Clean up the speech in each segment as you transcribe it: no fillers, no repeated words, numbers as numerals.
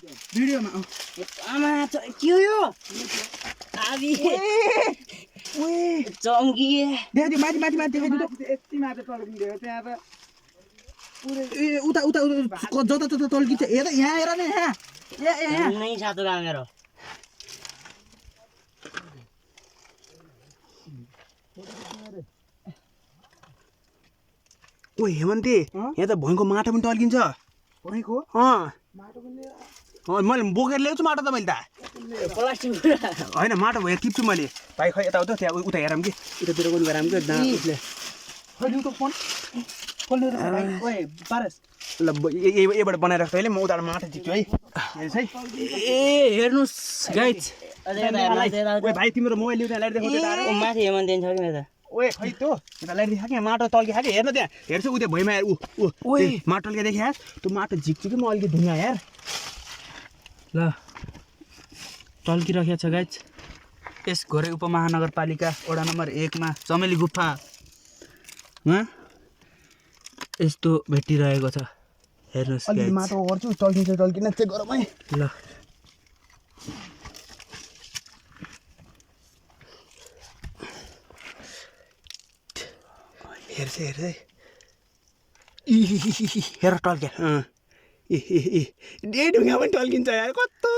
भिडियोमा आमा के हो यो आबी ओए चम्की देखाइदियो माथि माथि माथि देखाइदियो त यति मात्र टल्किँदै त्यहाँ त ए उता उता जता जता तल्किन्छ हेर यहाँ हेर न यहाँ यहाँ नै सातो रामेरो ओ हेमन्ते यहाँ त भैँको माटो पनि टल्किन्छ भइको माटो पनि मैले बोकेर ल्याउँछु माटो त मैले त प्लास्टिक होइन माटो भयो टिप्छु मैले भाइ खै यताउता त्यहाँ उता हेरौँ कि उतातिर पनि गराम कि उसले खै त फोन खोल्नु ओए पारस ल यहीबाट बनाएर राख्छु अहिले म उताबाट माटो झिक्छु है हेर्नुहोस् है ए हेर्नुस् गाइज ओए भाइ तिम्रो मोबाइल लिउँदा लाइट देखाउँदै ओ माथि हेमन दिन्छ कि मेरो ओए खै त्यो यता लाइट देखा क्या माटो टल्किया कि हेर्न त्यहाँ हेर्छु उता भुइँमा हेर ओए माटो टल्किया देखिया त्यो माटो झिक्छु कि म अलिकति ढुङ्गा यार ल टल्किरहेको छ गाइज यस घोरै उपमहानगरपालिका वडा नम्बर 1 मा चमेली गुफामा यस्तो भेटिरहेको छ हेर्नुहोस् अलिकति गाइज माटो गर्छु टल्किन्छ टल्किन चेक गरौँ है ल हेर्छ हेर्छ है हेर टल्क्या ए ढुङ्गा पनि टल्किन्छ यार कस्तो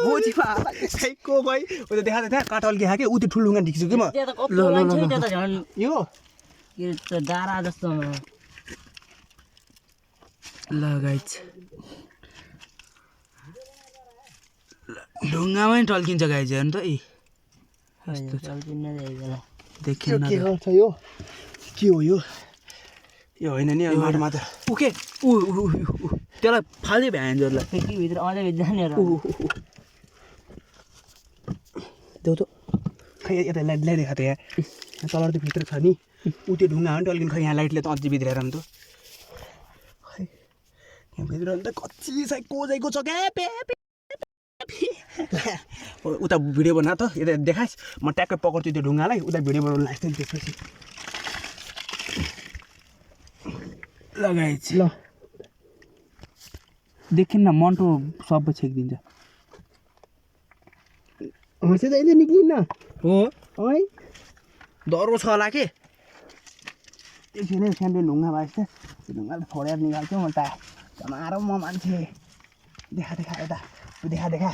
खैको भाइ उता देखा त्यहाँ काठ टल्किया कि उति ठुलो ढुङ्गा देख्छु कि म त्यो त कस्तो मान्छे त्यो त झन् यो के त दारा जस्तो ल गाइज ढुङ्गामै टल्किन्छ गाइज हेर्नु त चल्किन्न जाइगला देखिन्न के गर्छ यो के हो यो यो होइन नि माटोमा त उके ऊ त्यसलाई फाल्दै भ्यान्जरलाई खिड्की भित्र अझै जाने र देऊ त खै यता लाइट देखा त यहाँ तल त भित्र छ नि ऊ त्यो ढुङ्गा हो नि टल्किनु खै यहाँ लाइटले त अझै भित्र हेर त खै यहाँ भित्र त कच्ची कोजाइको छ क्या उता भिडियो बना त यता देखाइस् म ट्याक्कै पकड्छु त्यो ढुङ्गालाई उता भिडियो बनाउनु लाग्छ नि त्यसपछि लगाएछ ल देखिन्न मन्टो सबै छेकिदिन्छ हाँसे चाहिँ निक्लिन्न हो है डरो छ होला के एकछिन सानो ढुङ्गा भएछ त्यो ढुङ्गाले छोडेर निकाल्छु म त मारौँ म मान्छे देखा देखा यता देखा देखा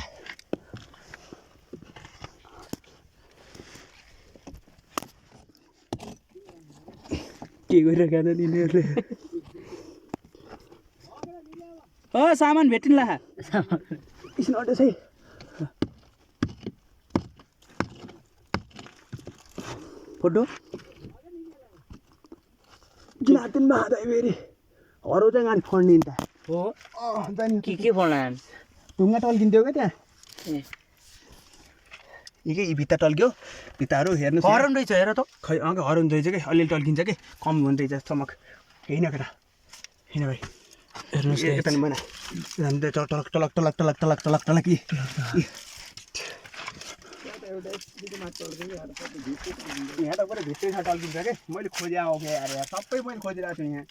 के गरिरहेको त यिनीहरूले सामान भेटिन्ला एकछिन अटेछ है फोटो किन हातिनमा हात आयो फेरि हरो चाहिँ गाडी फड्ने नि त हो जाने के फोलान ढुङ्गा टल्किन्थ्यो क्या त्यहाँ ए यी भित्ता टल्क्यो भित्ताहरू हेर्नु हरन रहेछ हेर त खै हराउनु रहेछ कि अलिअलि टल्किन्छ कि कम हुने रहेछ चमक केही न केटा होइन भाइ हेर्नुहोस् यता नि मैना टलक टलक टलक टलक टलक टलक टलक कि यहाँ त पुरै भित्रै छ टल्किन्छ कि मैले खोजे आऊ क्या यार सबै मैले खोजिरहेको छु यहाँ